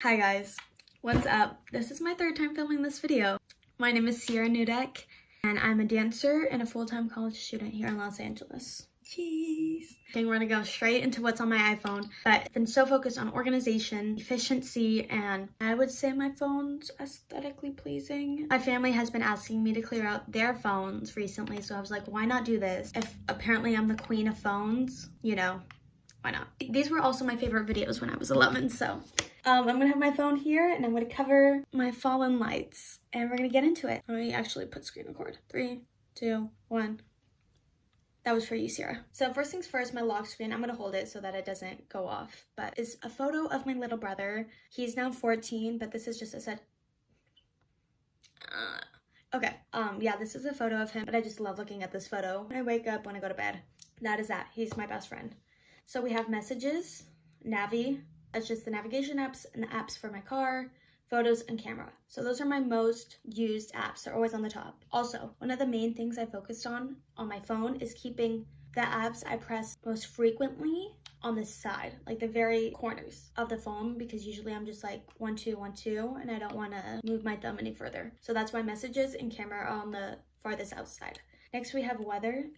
Hi guys, what's up? This is my third time filming this video. My name is Sierra Neudeck, and I'm a dancer and a full-time college student here in Los Angeles. Jeez. Okay, we're gonna go straight into what's on my iPhone, but I've been so focused on organization, efficiency, and I would say my phone's aesthetically pleasing. My family has been asking me to clear out their phones recently, so I was like, why not do this? If apparently I'm the queen of phones, you know, why not? These were also my favorite videos when I was 11, so I'm gonna have my phone here and I'm gonna cover my fallen lights and we're gonna get into it. Let me actually put screen record. 3, 2, 1. That was for you, Sierra. So first things first, my lock screen, I'm gonna hold it so that it doesn't go off, but it's a photo of my little brother. He's now 14, but this is just a set. Okay, yeah, this is a photo of him, but I just love looking at this photo. When I wake up, when I go to bed, that is that. He's my best friend. So we have messages, Navi, that's just the navigation apps and the apps for my car, photos, and camera. So those are my most used apps. They're always on the top. Also, one of the main things I focused on my phone is keeping the apps I press most frequently on the side, like the very corners of the phone, because usually I'm just like 1, 2, 1, 2, and I don't want to move my thumb any further. So that's why messages and camera are on the farthest outside. Next we have weather.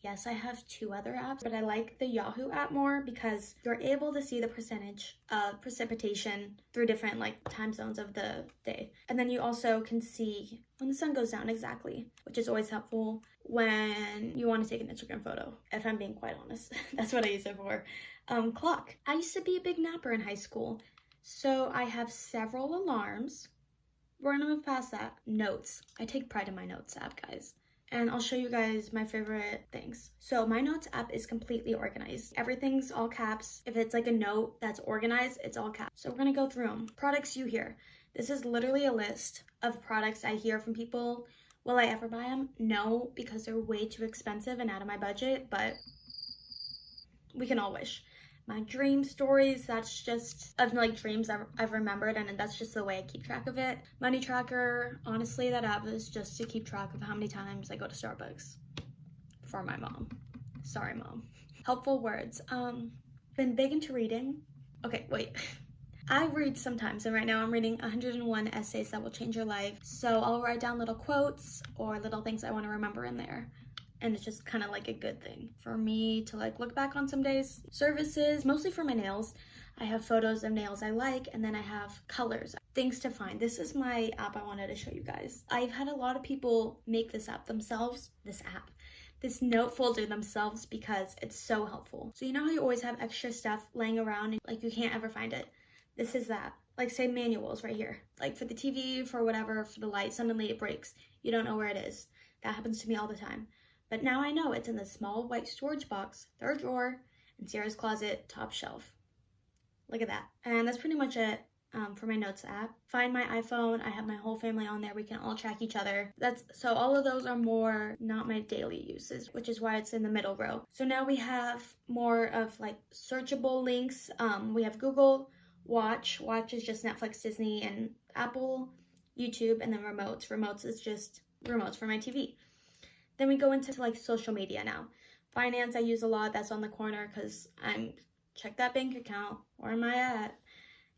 Yes, I have 2 other apps, but I like the Yahoo app more because you're able to see the percentage of precipitation through different time zones of the day. And then you also can see when the sun goes down exactly, which is always helpful when you want to take an Instagram photo, if I'm being quite honest. That's what I use it for. Clock. I used to be a big napper in high school, so I have several alarms. We're gonna move past that. Notes. I take pride in my notes app, guys. And I'll show you guys my favorite things. So my notes app is completely organized. Everything's all caps. If it's like a note that's organized, it's all caps. So we're gonna go through them. Products you hear. This is literally a list of products I hear from people. Will I ever buy them? No, because they're way too expensive and out of my budget, but we can all wish. My dream stories, that's just of dreams I've remembered, and that's just the way I keep track of it. Money tracker, honestly, that app is just to keep track of how many times I go to Starbucks for my mom. Sorry, Mom. Helpful words. Been big into reading. Okay, wait. I read sometimes, and right now I'm reading 101 essays that will change your life. So I'll write down little quotes or little things I want to remember in there. And it's just kind of like a good thing for me to look back on some days. Services, mostly for my nails. I have photos of nails I like, and then I have colors, things to find. This is my app I wanted to show you guys. I've had a lot of people make this note folder themselves because it's so helpful. So you know how you always have extra stuff laying around and you can't ever find it? This is that. Say manuals right here. For the TV, for whatever, for the light, suddenly it breaks. You don't know where it is. That happens to me all the time. But now I know it's in the small white storage box, 3rd drawer, in Sierra's closet, top shelf. Look at that. And that's pretty much it for my notes app. Find my iPhone. I have my whole family on there. We can all track each other. So all of those are more not my daily uses, which is why it's in the middle row. So now we have more of searchable links. We have Google, Watch. Watch is just Netflix, Disney, and Apple, YouTube, and then remotes. Remotes is just remotes for my TV. Then we go into social media now. Finance I use a lot. That's on the corner because check that bank account. Where am I at?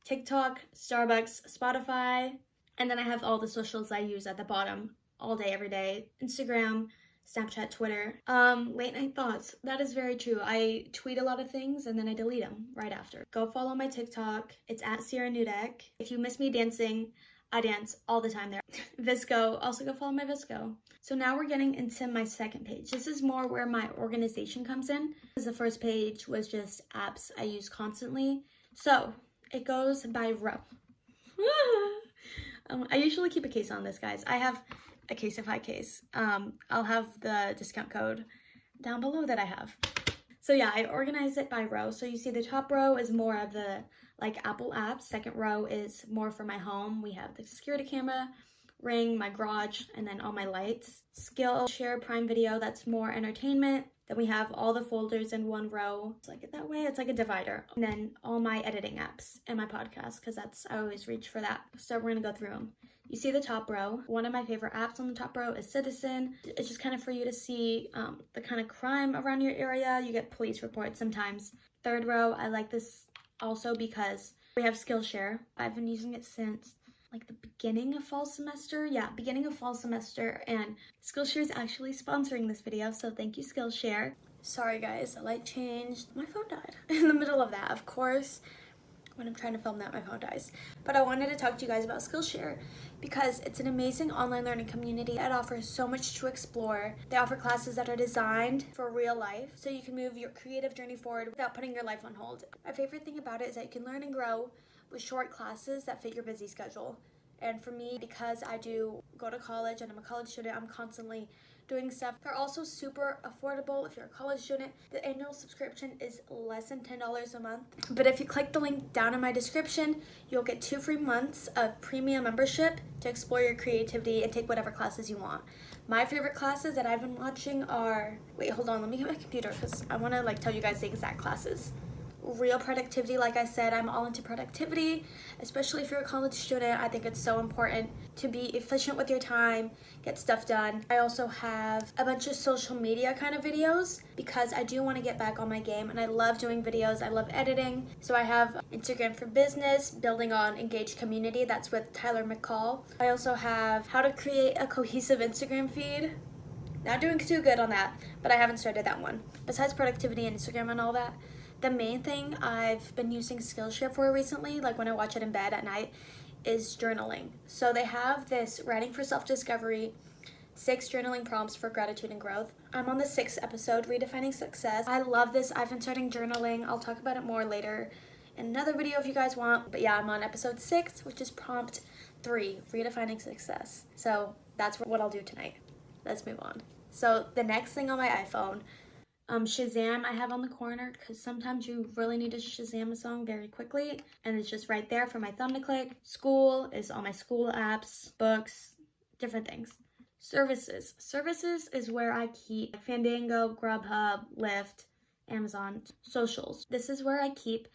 TikTok, Starbucks, Spotify. And then I have all the socials I use at the bottom all day, every day. Instagram, Snapchat, Twitter. Late night thoughts. That is very true. I tweet a lot of things and then I delete them right after. Go follow my TikTok. It's at Sierra Neudeck. If you miss me dancing, I dance all the time there. Visco, also go follow my Visco. So now we're getting into my second page. This is more where my organization comes in. The first page was just apps I use constantly. So it goes by row. I usually keep a case on this, guys. I have a Caseify case. I'll have the discount code down below that I have. So yeah, I organize it by row. So you see the top row is more of the Apple apps. Second row is more for my home. We have the security camera, Ring, my garage, and then all my lights. Skill, share, Prime Video, that's more entertainment. Then we have all the folders in one row. It's it that way, it's like a divider. And then all my editing apps and my podcast, because I always reach for that. So we're gonna go through them. You see the top row. One of my favorite apps on the top row is Citizen. It's just kind of for you to see the kind of crime around your area. You get police reports sometimes. Third row, I like this also because We have Skillshare. I've been using it since like the beginning of fall semester. Yeah, beginning of fall semester, and Skillshare is actually sponsoring this video, so thank you, Skillshare. Sorry guys, the light changed. My phone died in the middle of that. Of course, when I'm trying to film that, my phone dies. But I wanted to talk to you guys about Skillshare because it's an amazing online learning community that offers so much to explore. They offer classes that are designed for real life, so you can move your creative journey forward without putting your life on hold. My favorite thing about it is that you can learn and grow with short classes that fit your busy schedule. And for me, because I do go to college and I'm a college student, I'm constantly doing stuff. They're also super affordable if you're a college student. The annual subscription is less than $10 a month. But if you click the link down in my description, you'll get 2 free months of premium membership to explore your creativity and take whatever classes you want. My favorite classes that I've been watching are, wait, hold on, let me get my computer because I want to like tell you guys the exact classes. Real productivity, like I said, I'm all into productivity, especially if you're a college student. I think it's so important to be efficient with your time, get stuff done. I also have a bunch of social media kind of videos because I do want to get back on my game and I love doing videos. I love editing. So I have Instagram for Business, building on engaged community. That's with Tyler McCall. I also have how to create a cohesive Instagram feed. Not doing too good on that, but I haven't started that one. Besides productivity and Instagram and all that, the main thing I've been using Skillshare for recently, like when I watch it in bed at night, is journaling. So they have this writing for self-discovery, 6 journaling prompts for gratitude and growth. I'm on the 6th episode, Redefining Success. I love this. I've been starting journaling. I'll talk about it more later in another video if you guys want. But yeah, I'm on episode 6, which is prompt 3, Redefining Success. So that's what I'll do tonight. Let's move on. So the next thing on my iPhone, Shazam I have on the corner because sometimes you really need to Shazam a song very quickly, and it's just right there for my thumb to click. School is all my school apps, books, different things. Services. Services is where I keep Fandango, Grubhub, Lyft, Amazon. Socials. This is where I keep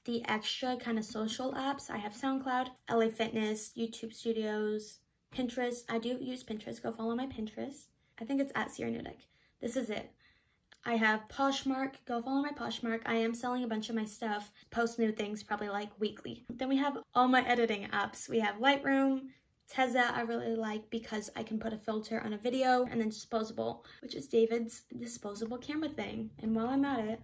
the extra kind of social apps. I have SoundCloud, LA Fitness, YouTube Studios, Pinterest. I do use Pinterest. Go follow my Pinterest. I think it's at Sierra Neudeck. This is it. I have Poshmark. Go follow my Poshmark. I am selling a bunch of my stuff. Post new things probably like weekly. Then we have all my editing apps. We have Lightroom, Teza I really like because I can put a filter on a video, and then Disposable, which is David's disposable camera thing. And while I'm at it,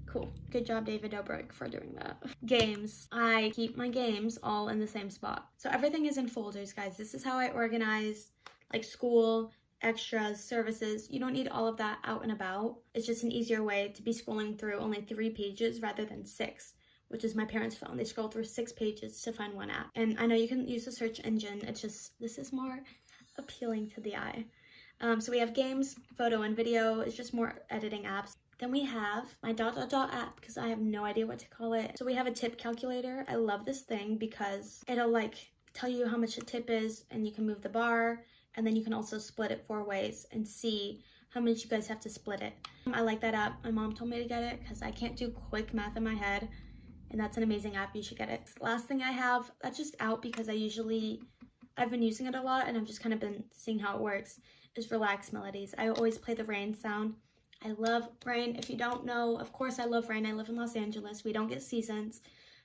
cool. Good job, David Dobrik, for doing that. Games. I keep my games all in the same spot. So everything is in folders, guys. This is how I organize like school, extras, services. You don't need all of that out and about. It's just an easier way to be scrolling through only 3 pages rather than 6, which is my parents' phone. They scroll through 6 pages to find one app. And I know you can use the search engine. It's just, this is more appealing to the eye. So we have games, photo and video. It's just more editing apps. Then we have my ... app because I have no idea what to call it. So we have a tip calculator. I love this thing because it'll like tell you how much a tip is, and you can move the bar. And then you can also split it 4 ways and see how much you guys have to split it. I like that app. My mom told me to get it because I can't do quick math in my head. And that's an amazing app. You should get it. Last thing I have, that's just out because I've been using it a lot and I've just kind of been seeing how it works, is Relax Melodies. I always play the rain sound. I love rain. If you don't know, of course I love rain. I live in Los Angeles. We don't get seasons.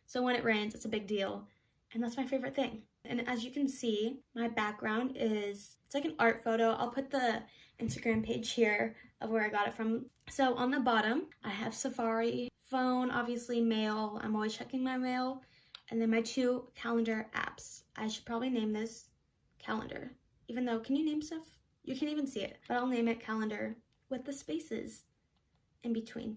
So when it rains, it's a big deal. And that's my favorite thing. And as you can see, my background is, it's like an art photo. I'll put the Instagram page here of where I got it from. So on the bottom, I have Safari, phone, obviously mail. I'm always checking my mail. And then my 2 calendar apps. I should probably name this calendar. Even though, can you name stuff? You can't even see it. But I'll name it calendar with the spaces in between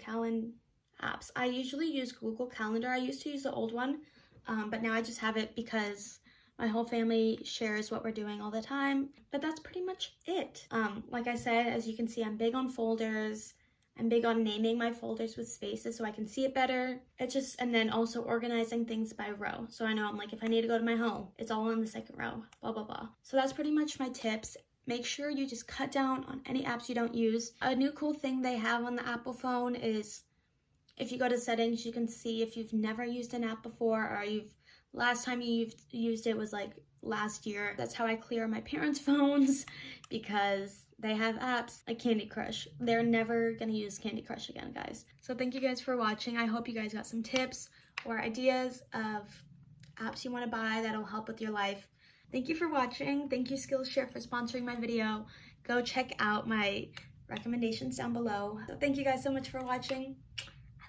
apps. I usually use Google Calendar. I used to use the old one. But now I just have it because my whole family shares what we're doing all the time. But that's pretty much it. Like I said, as you can see, I'm big on folders. I'm big on naming my folders with spaces so I can see it better. And then also organizing things by row. So I know I'm like, if I need to go to my home, it's all on the 2nd row, blah, blah, blah. So that's pretty much my tips. Make sure you just cut down on any apps you don't use. A new cool thing they have on the Apple phone is, if you go to settings, you can see if you've never used an app before, or last time you've used it was like last year. That's how I clear my parents' phones because they have apps like Candy Crush. They're never gonna use Candy Crush again, guys. So thank you guys for watching. I hope you guys got some tips or ideas of apps you want to buy that'll help with your life. Thank you for watching. Thank you Skillshare for sponsoring my video. Go check out my recommendations down below. So thank you guys so much for watching. I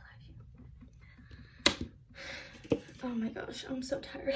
love you. Oh my gosh, I'm so tired.